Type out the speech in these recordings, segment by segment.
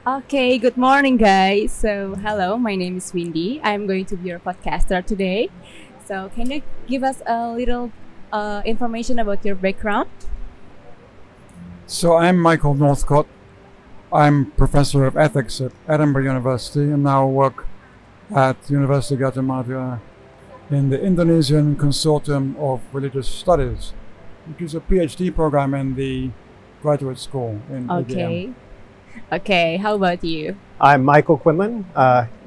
Okay, good morning, guys. So, hello, my name is Windy. I'm going to be your podcaster today. So, can you give us a little information about your background? So I'm Michael Northcott. I'm Professor of Ethics at Edinburgh University and now work at University of Edinburgh in the Indonesian Consortium of Religious Studies, which is a PhD program in the graduate school in Okay. UGM. Okay, how about you? I'm Michael Quinlan.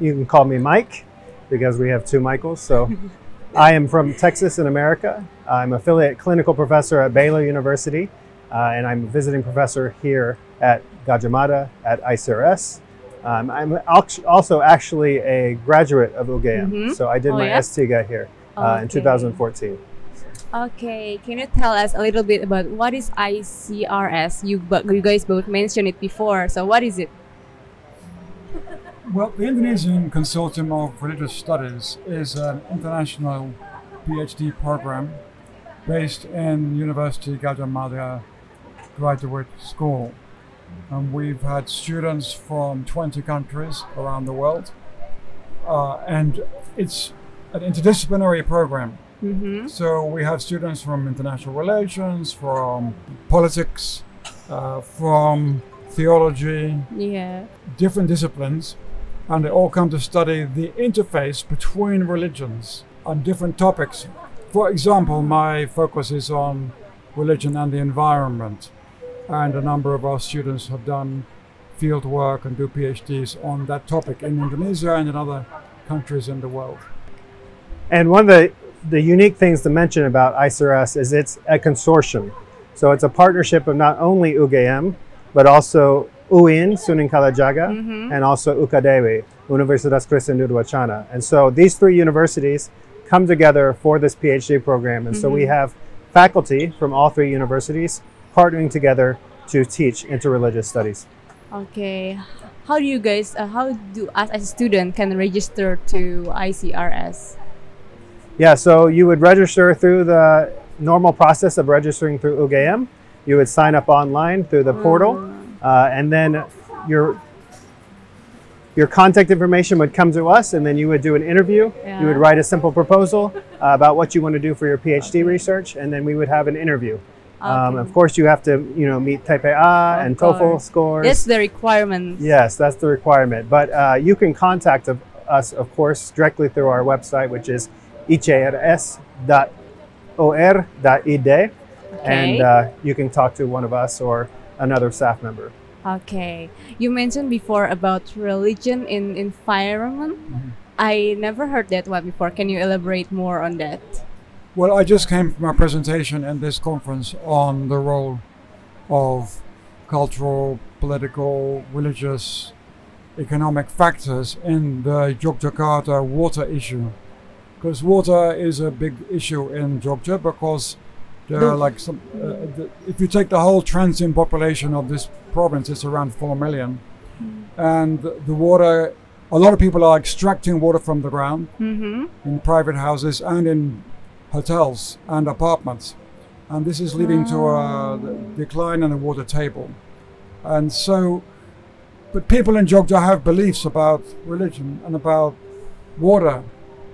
You can call me Mike because we have two Michaels. So I am from Texas in America. I'm affiliate clinical professor at Baylor University, and I'm a visiting professor here at Gajah Mada at ICRS. I'm also actually a graduate of UGM. So I did my yeah? STIGA here in 2014. Okay, can you tell us a little bit about what is ICRS? You guys both mentioned it before, so what is it? Well, the Indonesian Consortium of Religious Studies is an international PhD program based in University Gajah Mada Graduate School. And we've had students from 20 countries around the world. And it's an interdisciplinary program. So we have students from international relations, from politics, from theology, different disciplines, and they all come to study the interface between religions on different topics. For example, my focus is on religion and the environment, and a number of our students have done field work and do PhDs on that topic in Indonesia and in other countries in the world. And one of the unique things to mention about ICRS is it's a consortium. So it's a partnership of not only UGM, but also UIN, Sunan Kalijaga, and also UKDW, Universitas Kristen Wacana. And so these three universities come together for this PhD program. And so we have faculty from all three universities partnering together to teach interreligious studies. Okay, how do you guys, how do us as a student can register to ICRS? Yeah, so you would register through the normal process of registering through UGM. You would sign up online through the portal, and then your contact information would come to us, and then you would do an interview. You would write a simple proposal about what you want to do for your PhD research, and then we would have an interview. Of course, you have to, meet Type A and TOEFL scores. That's the requirement. Yes, that's the requirement. But you can contact us, of course, directly through our website, which is icrs.or.id, and you can talk to one of us or another staff member. Okay, you mentioned before about religion in environment. I never heard that one before. Can you elaborate more on that? Well, I just came from a presentation in this conference on the role of cultural, political, religious, economic factors in the Yogyakarta water issue. Because water is a big issue in Jogja because there are like some, if you take the whole transient population of this province, it's around 4 million. And the water, a lot of people are extracting water from the ground in private houses and in hotels and apartments. And this is leading to a decline in the water table. And so, but people in Jogja have beliefs about religion and about water,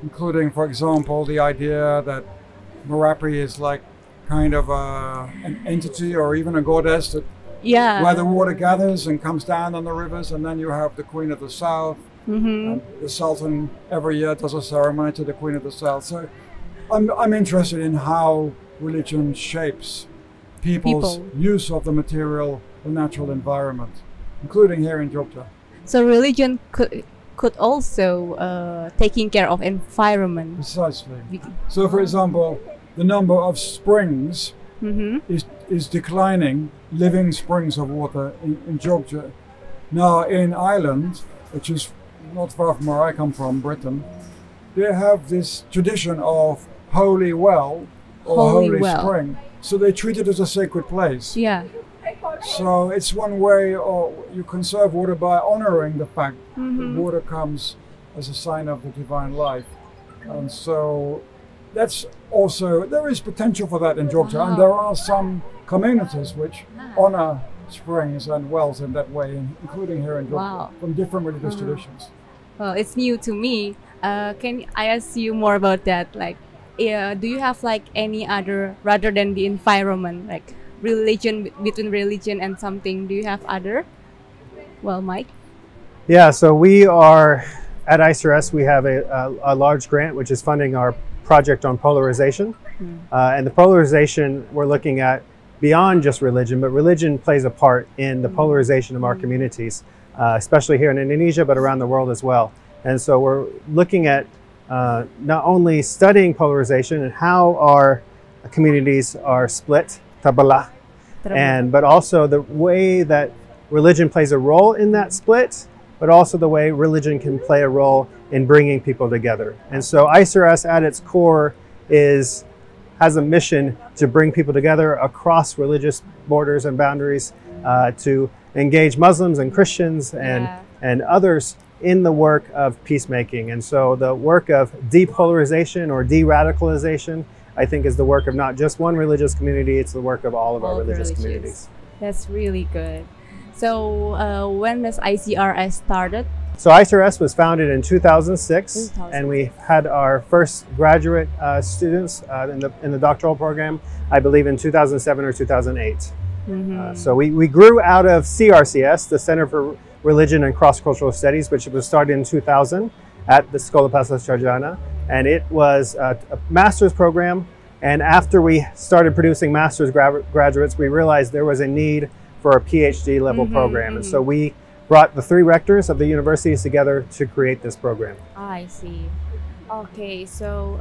including, for example, the idea that Merapi is like kind of an entity or even a goddess that where the water gathers and comes down on the rivers, and then you have the Queen of the South. And the Sultan every year does a ceremony to the Queen of the South. So I'm interested in how religion shapes people's use of the material, the natural environment, including here in Jogja. So religion could also taking care of environment. Precisely. So, for example, the number of springs is declining, living springs of water in Jogja. Now, in Ireland, which is not far from where I come from, Britain, they have this tradition of holy well or holy spring. So they treat it as a sacred place. So it's one way you conserve water by honoring the fact that water comes as a sign of the divine life. And so that's also, there is potential for that in Jogja. And there are some communities which honor springs and wells in that way, including here in Jordan, Wow. from different religious traditions. Well, it's new to me. Can I ask you more about that? Like, do you have like any other, rather than the environment, like religion, between religion and something, do you have other? Well, Mike? Yeah, so we are at ICRS, we have a large grant which is funding our project on polarization. And the polarization we're looking at beyond just religion, but religion plays a part in the polarization of our communities, especially here in Indonesia, but around the world as well. And so we're looking at not only studying polarization and how our communities are split, tabelah, but also the way that religion plays a role in that split, but also the way religion can play a role in bringing people together. And so ICRS at its core has a mission to bring people together across religious borders and boundaries, to engage Muslims and Christians and others in the work of peacemaking. And so the work of depolarization or de-radicalization, I think, is the work of not just one religious community, it's the work of all of our religious communities. That's really good. So when does ICRS started? So ICRS was founded in 2006, and we had our first graduate students in the doctoral program, I believe in 2007 or 2008. So we grew out of CRCS, the Center for Religion and Cross-Cultural Studies, which was started in 2000 at the Sekolah Pasca Sarjana, and it was a master's program. And after we started producing master's graduates, we realized there was a need for a PhD level program. And so we brought the 3 rectors of the universities together to create this program. I see. Okay, so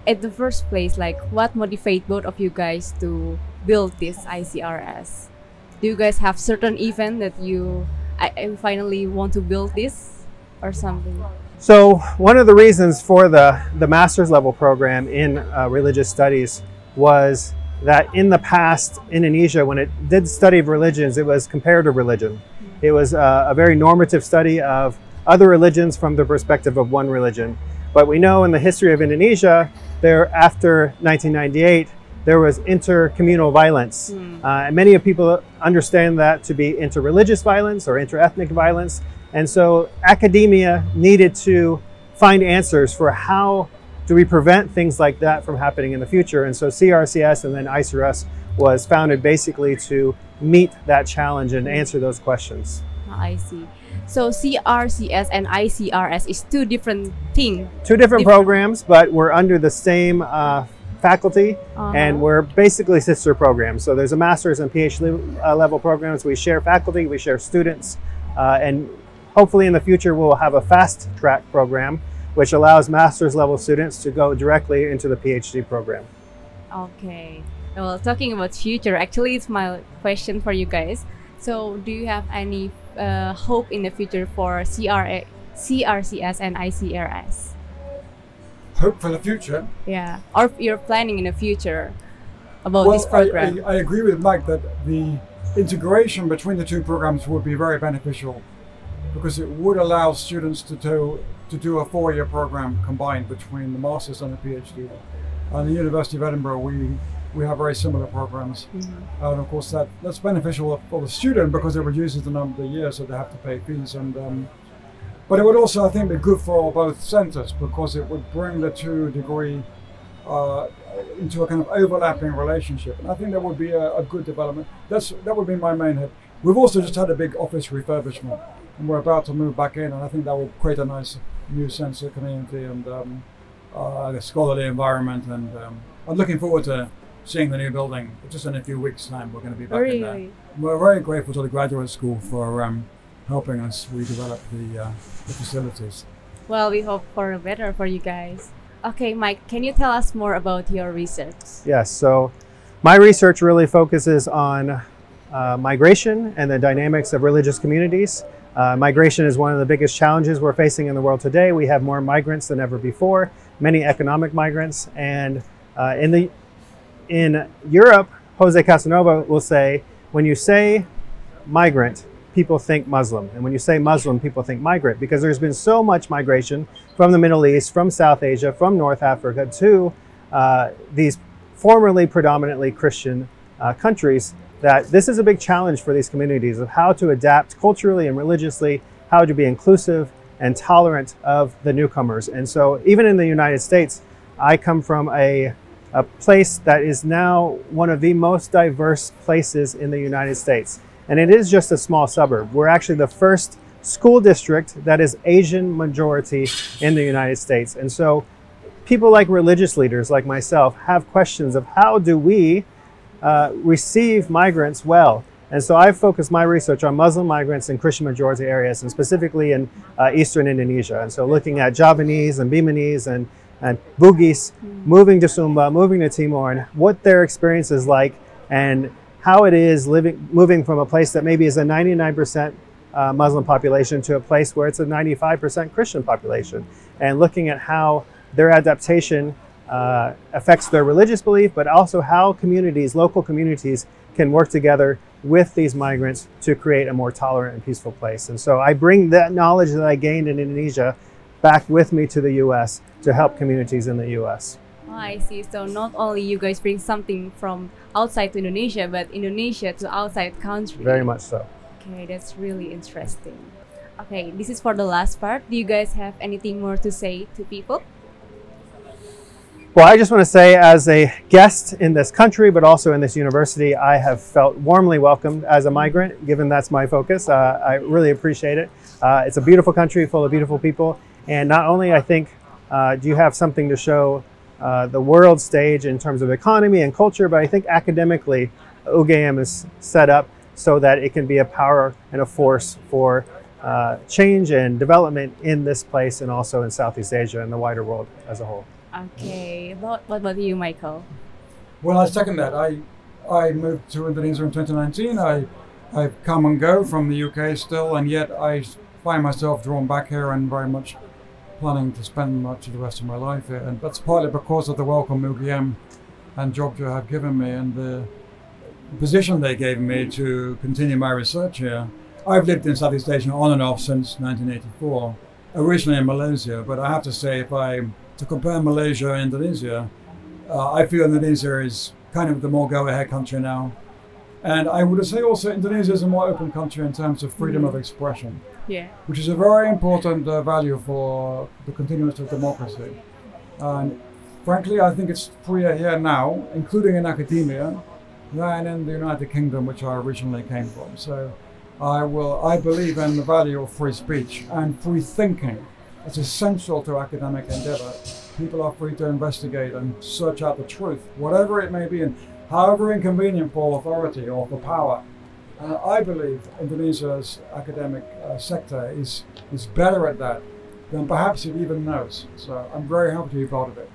at the first place, like, what motivated both of you guys to build this ICRS? Do you guys have certain event that I finally want to build this or something? So one of the reasons for the master's level program in religious studies was that in the past, Indonesia, when it did study of religions, it was comparative religion. It was a very normative study of other religions from the perspective of one religion. But we know in the history of Indonesia, after 1998, there was intercommunal violence. And many people understand that to be interreligious violence or interethnic violence. And so academia needed to find answers for how do we prevent things like that from happening in the future. And so CRCS and then ICRS was founded basically to meet that challenge and answer those questions. I see. So CRCS and ICRS is 2 different things. 2 different programs, but we're under the same faculty, and we're basically sister programs. So there's a master's and PhD level programs. We share faculty, we share students, and hopefully in the future we'll have a fast track program which allows master's level students to go directly into the PhD program. Okay. Well, talking about future, actually it's my question for you guys. So do you have any hope in the future for CRCS and ICRS? Hope for the future? Yeah, or you're planning in the future about this program? I agree with Mike that the integration between the 2 programs would be very beneficial, because it would allow students to do a 4-year program combined between the master's and the PhD. And the University of Edinburgh, we have very similar programs. And of course that's beneficial for the student because it reduces the number of years that they have to pay fees. But it would also, I think, be good for both centers because it would bring the 2 degree into a kind of overlapping relationship. And I think that would be a good development. That would be my main hope. We've also just had a big office refurbishment, and we're about to move back in, and I think that will create a nice new sense of community and a scholarly environment. And I'm looking forward to seeing the new building. Just in a few weeks' time, we're going to be back in there. We're very grateful to the graduate school for helping us redevelop the facilities. Well, we hope for better for you guys. Okay, Mike, can you tell us more about your research? Yes, so my research really focuses on migration and the dynamics of religious communities. Migration is one of the biggest challenges we're facing in the world today. We have more migrants than ever before, many economic migrants. And in Europe, Jose Casanova will say, when you say migrant, people think Muslim. And when you say Muslim, people think migrant, because there's been so much migration from the Middle East, from South Asia, from North Africa to these formerly predominantly Christian countries that this is a big challenge for these communities of how to adapt culturally and religiously, how to be inclusive and tolerant of the newcomers. And so even in the United States, I come from a place that is now one of the most diverse places in the United States. And it is just a small suburb. We're actually the first school district that is Asian majority in the United States. And so people like religious leaders like myself have questions of how do we receive migrants well. And so I've focused my research on Muslim migrants in Christian majority areas, and specifically in Eastern Indonesia. And so looking at Javanese and Bimanese and Bugis moving to Sumba, moving to Timor, and what their experience is like, and how it is moving from a place that maybe is a 99% Muslim population to a place where it's a 95% Christian population, and looking at how their adaptation affects their religious belief, but also how communities, local communities, can work together with these migrants to create a more tolerant and peaceful place. And so I bring that knowledge that I gained in Indonesia back with me to the US to help communities in the US. Oh, I see. So not only you guys bring something from outside to Indonesia, but Indonesia to outside country. Very much so. Okay, that's really interesting. Okay, this is for the last part. Do you guys have anything more to say to people? Well, I just want to say, as a guest in this country, but also in this university, I have felt warmly welcomed as a migrant, given that's my focus. I really appreciate it. It's a beautiful country full of beautiful people. And not only, I think, do you have something to show the world stage in terms of economy and culture, but I think academically, UGM is set up so that it can be a power and a force for change and development in this place and also in Southeast Asia and the wider world as a whole. Okay, what about you, Michael? Well, I second that. I moved to Indonesia in 2019. I've come and go from the UK still, and yet I find myself drawn back here and very much planning to spend much of the rest of my life here. And that's partly because of the welcome UGM and Jogja have given me and the position they gave me to continue my research here. I've lived in Southeast Asia on and off since 1984, originally in Malaysia, but I have to say, to compare Malaysia and Indonesia, I feel Indonesia is kind of the more go-ahead country now. And I would say also Indonesia is a more open country in terms of freedom of expression, which is a very important value for the continuance of democracy. And frankly, I think it's freer here now, including in academia, than in the United Kingdom, which I originally came from. So I believe in the value of free speech and free thinking. It's essential to academic endeavor. People are free to investigate and search out the truth, whatever it may be, and however inconvenient for authority or for power. I believe Indonesia's academic sector is better at that than perhaps it even knows. So I'm very happy to be part of it.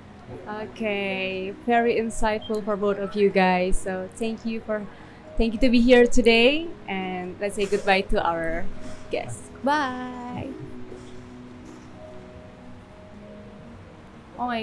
Okay, very insightful for both of you guys. So thank you to be here today, and let's say goodbye to our guests. Bye. Oh my